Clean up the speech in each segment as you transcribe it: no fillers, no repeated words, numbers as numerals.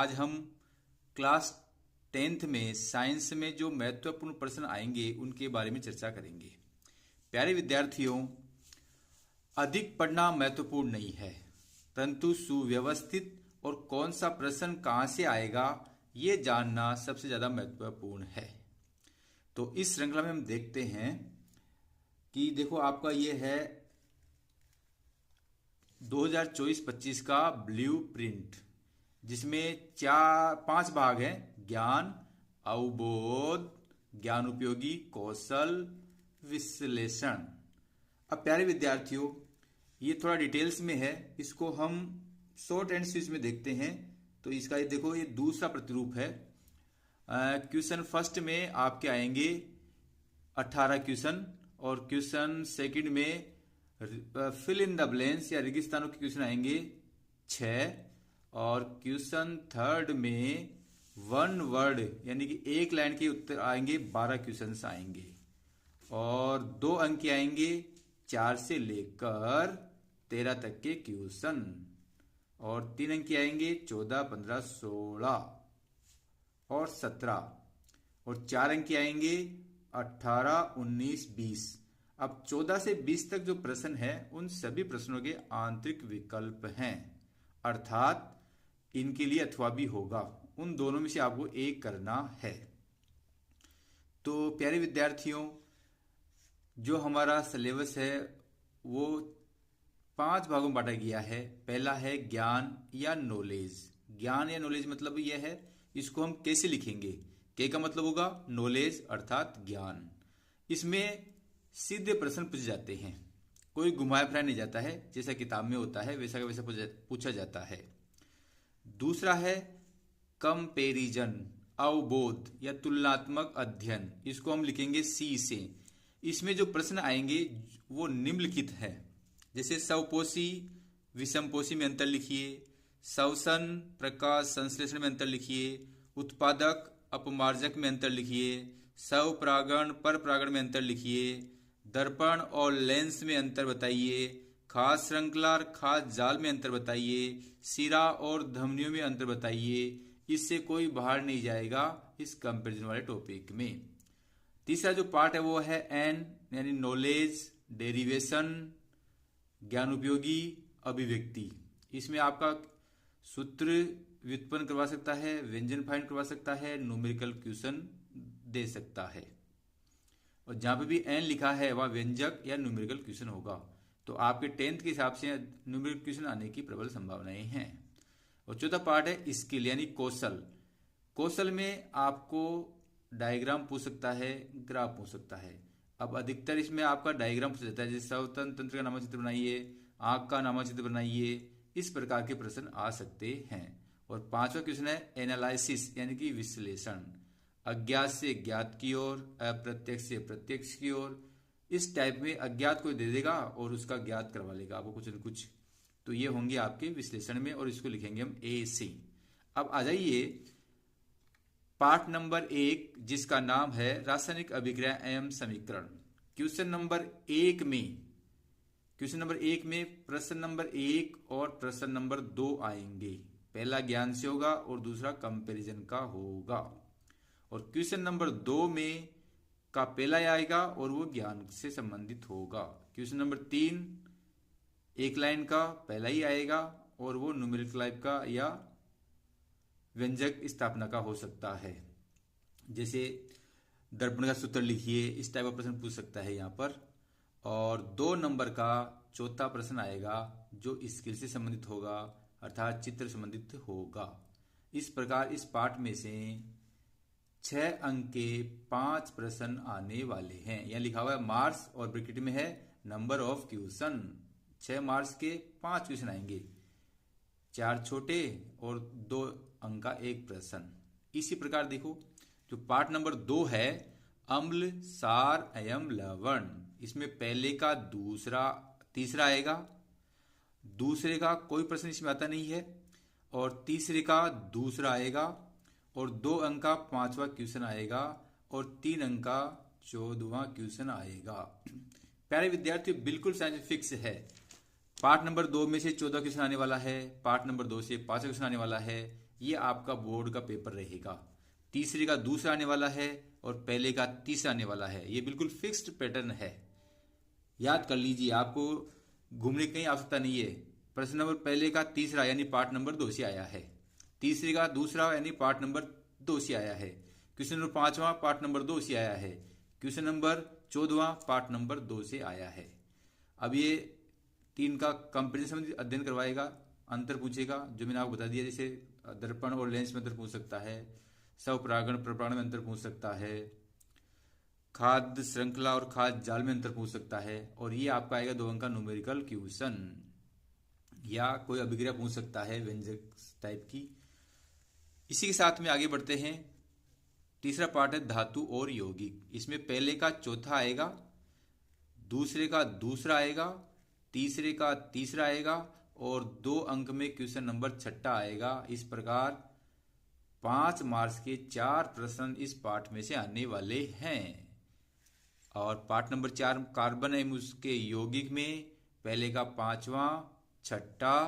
आज हम class 10th में साइंस में जो महत्वपूर्ण प्रश्न आएंगे उनके बारे में चर्चा करेंगे। प्यारे विद्यार्थियों, अधिक पढ़ना महत्वपूर्ण नहीं है, परंतु सुव्यवस्थित और कौन सा प्रश्न कहाँ से आएगा ये जानना सबसे ज़्यादा महत्वपूर्ण है। तो इस श्रृंखला में हम देखते हैं कि देखो आपका ये है 2024-25 का ब्लू प्रिंट, जिसमें 5 भाग हैं: ज्ञान, अवबोध, ज्ञान उपयोगी, कौशल, विश्लेषण। अब प्यारे विद्यार्थियों, ये थोड़ा डिटेल्स में है, इसको हम शॉर्ट एंड स्वीट में देखते हैं। तो इसका ये देखो, ये दूसरा प्रतिरूप है। क्वेश्चन फर्स्ट में आपके आएंगे 18 क्वेश्चन और क्वेश्चन सेकंड में फिल इन द ब्लैंक्स या रेगिस्तानों के क्वेश्चन आएंगे 6 और क्वेश्चन थर्ड में 1 वर्ड यानी कि एक लाइन के उत्तर आएंगे 12 क्वेश्चन आएंगे और 2 अंक आएंगे 4 से लेकर 13 तक के क्वेश्चन और 3 अंक आएंगे 14, 15, 16 और 17 और 4 अंक आएंगे 18, 19, 20। अब 14 से 20 तक जो प्रश्न है उन सभी प्रश्नों के आंतरिक विकल्प हैं, अर्थात इनके लिए अथवा भी होगा, उन दोनों में से आपको एक करना है। तो प्यारे विद्यार्थियों, जो हमारा सिलेबस है वो 5 भागों में बांटा गया है। पहला है ज्ञान या नॉलेज। ज्ञान या नॉलेज मतलब यह है, इसको हम कैसे लिखेंगे? के का मतलब होगा नॉलेज अर्थात ज्ञान। इसमें सीधे प्रश्न पूछे जाते हैं, कोई घुमाया फिराया नहीं जाता है, जैसा किताब में होता है वैसा का वैसा पूछा जाता है। दूसरा है कंपैरिजन, अवबोध या तुलनात्मक अध्ययन, इसको हम लिखेंगे सी से। इसमें जो प्रश्न आएंगे वो निम्नलिखित है, जैसे स्वपोषी विषमपोषी में अंतर लिखिए, श्वसन प्रकाश संश्लेषण में अंतर लिखिए, उत्पादक अपमार्जक में अंतर लिखिए, स्वपरागण पर परागण में अंतर लिखिए, दर्पण और लेंस में अंतर बताइए, खास श्रृंखला और खास जाल में अंतर बताइए, सिरा और धमनियों में अंतर बताइए। इससे कोई बाहर नहीं जाएगा इस कंपैरिजन वाले टॉपिक में। तीसरा जो पार्ट है वो है एन यानी नॉलेज, डेरिवेशन, ज्ञान उपयोगी, अभिव्यक्ति। इसमें आपका सूत्र व्युत्पन्न करवा सकता है, व्यंजन फाइंड करवा सकता है, न्यूमेरिकल क्वेश्चन दे सकता है, और जहां पे भी एन लिखा है वह व्यंजक या न्यूमेरिकल क्वेश्चन होगा। तो आपके 10th के हिसाब से न्यूमेरिकल क्वेश्चन आने की प्रबल संभावनाएं हैं। और चौथा पार्ट है स्किल यानी कौशल। कौशल में आपको डायग्राम पूछ सकता है, ग्राफ पूछ सकता है। अब अधिकतर इसमें आपका डायग्राम पूछा जाता है, जैसे श्वसन तंत्र का नामाचित्र बनाइए, आंख का नामाचित्र बनाइए, इस प्रकार के प्रश्न आ सकते हैं। और 5वां क्वेश्चन है एनालिसिस यानी कि विश्लेषण, अज्ञात से ज्ञात की ओर, अप्रत्यक्ष से प्रत्यक्ष की ओर। इस टाइप में अज्ञात को दे देगा और उसका ज्ञात करवा लेगा आपको कुछ न कुछ। तो ये होंगे आपके विश्लेषण में और इसको लिखेंगे हम ए से। अब आ जाइए पार्ट नंबर 1, जिसका नाम है रासायनिक अभिक्रिया एवं समीकरण। क्वेश्चन नंबर 1 में प्रश्न नंबर 1 और प्रश्न नंबर 2 आएंगे। पहला ज्ञान से होगा और दूसरा कंपैरिजन का होगा। और क्वेश्चन नंबर 2 में का पहला आएगा और वो ज्ञान से संबंधित होगा। क्वेश्चन नंबर 3 एक लाइन का पहला ही आएगा और वो न्यूमेरिकल टाइप का या व्यंजक स्थापना का हो सकता है, जैसे दर्पण का सूत्र लिखिए, इस टाइप का प्रश्न पूछ सकता है यहाँ पर। और 2 नंबर का चौथा प्रश्न आएगा जो स्किल से संबंधित होगा अर्थात चित्र संबंधित होगा। इस प्रकार इस पाठ में से 6 अंक के 5 प्रश्न आने वाले हैं। यहाँ लिखा हुआ है मार्क्स और ब्रैकेट में है नंबर ऑफ क्वेश्चन। 6 मार्क्स के 5 क्वेश्चन आएंगे, 4 छोटे और 2 अंक का 1 प्रश्न। इसी प्रकार देखो जो पार्ट नंबर 2 है अम्ल, सार एवं लवण, इसमें पहले का तीसरा आएगा, दूसरे का कोई प्रश्न इसमें आता नहीं है और तीसरे का दूसरा आएगा और 2 अंक का 5वां क्वेश्चन आएगा और 3 अंक का 14वां क्वेश्चन आएगा। प्यारे विद्यार्थियों, बिल्कुल साइंस फिक्स है। पार्ट नंबर 2 में से 14 क्वेश्चन आने वाला है, पार्ट नंबर 2 से 5 क्वेश्चन आने वाला है, ये आपका बोर्ड का पेपर रहेगा। तीसरे का दूसरा आने वाला है और पहले का तीसरा आने वाला है। ये बिल्कुल फिक्स्ड पैटर्न है, याद कर लीजिए, आपको घूमने की कहीं आवश्यकता नहीं है। प्रश्न नंबर पहले का तीसरा यानी पार्ट नंबर 2 से आया है, तीसरे का दूसरा यानी पार्ट नंबर 2 से आया है, क्वेश्चन नंबर 5वां पार्ट नंबर 2 से आया है, क्वेश्चन नंबर 14वां पार्ट नंबर 2 से आया है। अब ये तीन का कंपेरिजन अध्ययन करवाएगा, अंतर पूछेगा जो मैंने आपको बता दिया, जैसे दर्पण और लेंस में अंतर पूछ सकता है, स्वपरागण प्रपरागण में अंतर पूछ सकता है, खाद्य श्रृंखला और खाद्य जाल में अंतर पूछ सकता है। और ये आपका आएगा 2 अंक का न्यूमेरिकल क्वेश्चन, या कोई अभिक्रिया पूछ सकता है व्यंजक टाइप की। इसी के साथ में आगे बढ़ते हैं। तीसरा पार्ट है धातु और यौगिक। इसमें पहले का चौथा आएगा, दूसरे का दूसरा आएगा, तीसरे का तीसरा आएगा और 2 अंक में क्वेश्चन नंबर 6 आएगा। इस प्रकार 5 मार्क्स के 4 प्रश्न इस पार्ट में से आने वाले हैं। और पार्ट नंबर 4 कार्बन एवं उसके यौगिक में पहले का 5वां, 6,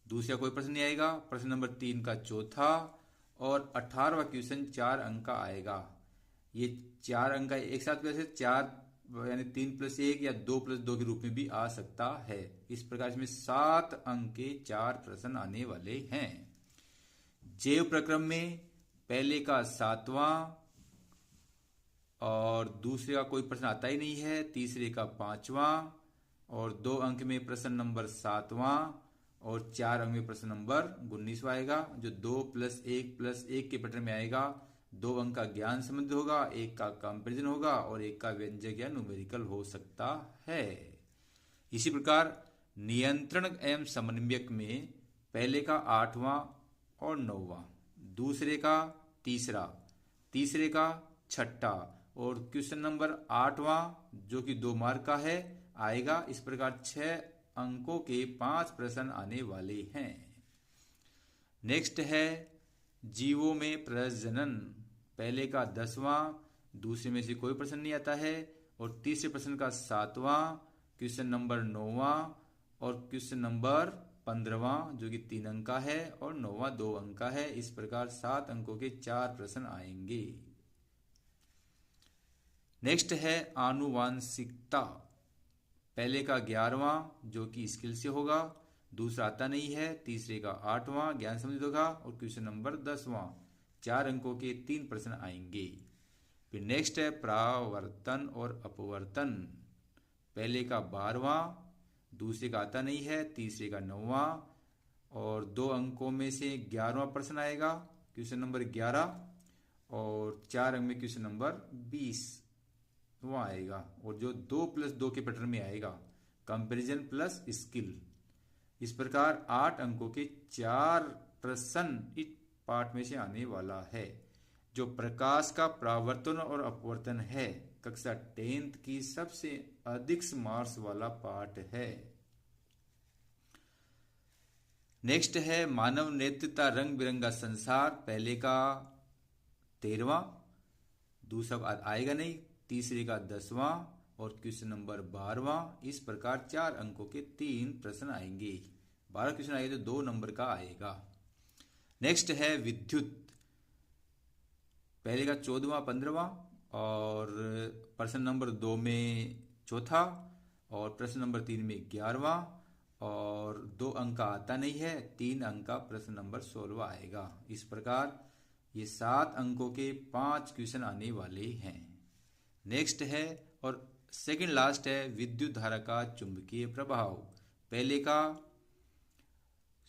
दूसरा कोई प्रश्न नहीं आएगा, प्रश्न नंबर 3 का चौथा और 18वां क्वेश्चन 4 अंक का आएगा। ये 4 अंक का एक साथ वैसे 4 यानी 3+1 या 2+2 के रूप में भी आ सकता है। इस प्रकार इसमें 7 अंक के 4 प्रश्न आने वाले हैं। जैव प्रक्रम में पहले का 7वां और दूसरे का कोई प्रश्न आता ही नहीं है, तीसरे का 5वां और 2 अंक में प्रश्न नंबर 7वां और 4 अंक में प्रश्न नंबर 19वां आएगा, जो 2+1+1 के पैटर्न में आएगा। 2 अंक का ज्ञान संबंध होगा, 1 का कंपेरिजन होगा और 1 का व्यंजक या न्यूमेरिकल हो सकता है। इसी प्रकार नियंत्रण एवं समन्वयक में पहले का 8वां और 9वां, दूसरे का तीसरा, तीसरे का 6 और क्वेश्चन नंबर 8वां जो कि 2 मार्क का है आएगा। इस प्रकार 6 अंकों के 5 प्रश्न आने वाले हैं। नेक्स्ट है जीवों में प्रजनन। पहले का 10वां, दूसरे में से कोई प्रश्न नहीं आता है और तीसरे प्रश्न का 7वां, क्वेश्चन नंबर 9वां और क्वेश्चन नंबर 15वां जो कि 3 अंक का है और 9वां 2 अंक का है। इस प्रकार 7 अंकों के 4 प्रश्न आएंगे। नेक्स्ट है आनुवांशिकता। पहले का 11वां जो कि स्किल से होगा, दूसरा आता नहीं है, तीसरे का 8वां ज्ञान संबंधित होगा और क्वेश्चन नंबर 10वां 4 अंकों के 3 प्रश्न आएंगे। फिर नेक्स्ट है परावर्तन और अपवर्तन। पहले का 12वां, दूसरे का आता नहीं है, तीसरे का 9वां और 2 अंकों में से 11वां प्रश्न आएगा, क्वेश्चन नंबर 11 और 4 अंक में क्वेश्चन नंबर 20 वह आएगा और जो 2+2 के पैटर्न में आएगा, कंपैरिजन प्लस स्किल। इस प्रकार 8 अंकों के 4 प्रश्न इस पार्ट में से आने वाला है। जो प्रकाश का परावर्तन और अपवर्तन है कक्षा 10th की सबसे अधिक मार्क्स वाला पार्ट है। नेक्स्ट है मानव नेतृत्व रंग बिरंगा संसार। पहले का 13वां, दूसरा आएगा नहीं, तीसरे का 10वां और क्वेश्चन नंबर 12वां। इस प्रकार 4 अंकों के 3 प्रश्न आएंगे। 12 क्वेश्चन आएगा तो 2 नंबर का आएगा। नेक्स्ट है विद्युत। पहले का 14वां 15वां और प्रश्न नंबर 2 में चौथा और प्रश्न नंबर 3 में 11वां और 2 अंक का आता नहीं है, 3 अंक का प्रश्न नंबर 16वां आएगा। इस प्रकार ये 7 अंकों के 5 क्वेश्चन आने वाले हैं। नेक्स्ट है और सेकंड लास्ट है विद्युत धारा का चुंबकीय प्रभाव। पहले का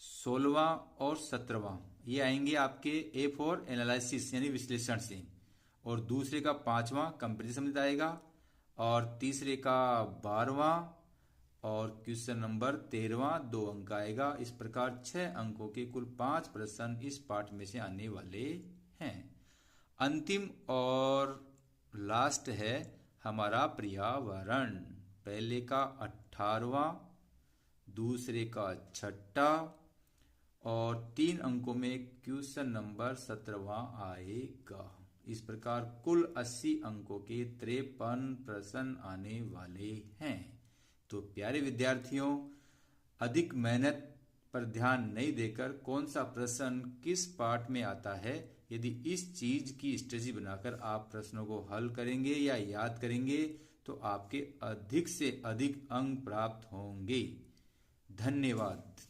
16वां और 17वां ये आएंगे आपके ए फॉर एनालिसिस यानी विश्लेषण से और दूसरे का 5वां कंपेरिजन संबंधित आएगा और तीसरे का 12वां और क्वेश्चन नंबर 13वां 2 अंक आएगा। इस प्रकार 6 अंकों के कुल 5 प्रश्न इस पाठ में से आने वाले हैं। अंतिम और लास्ट है हमारा पर्यावरण। पहले का 18वां, दूसरे का 6 और 3 अंकों में क्वेश्चन नंबर 17वां आएगा। इस प्रकार कुल 80 अंकों के 53 प्रश्न आने वाले हैं। तो प्यारे विद्यार्थियों, अधिक मेहनत पर ध्यान नहीं देकर कौन सा प्रश्न किस पार्ट में आता है, यदि इस चीज की स्ट्रेटजी बनाकर आप प्रश्नों को हल करेंगे या याद करेंगे तो आपके अधिक से अधिक अंक प्राप्त होंगे। धन्यवाद।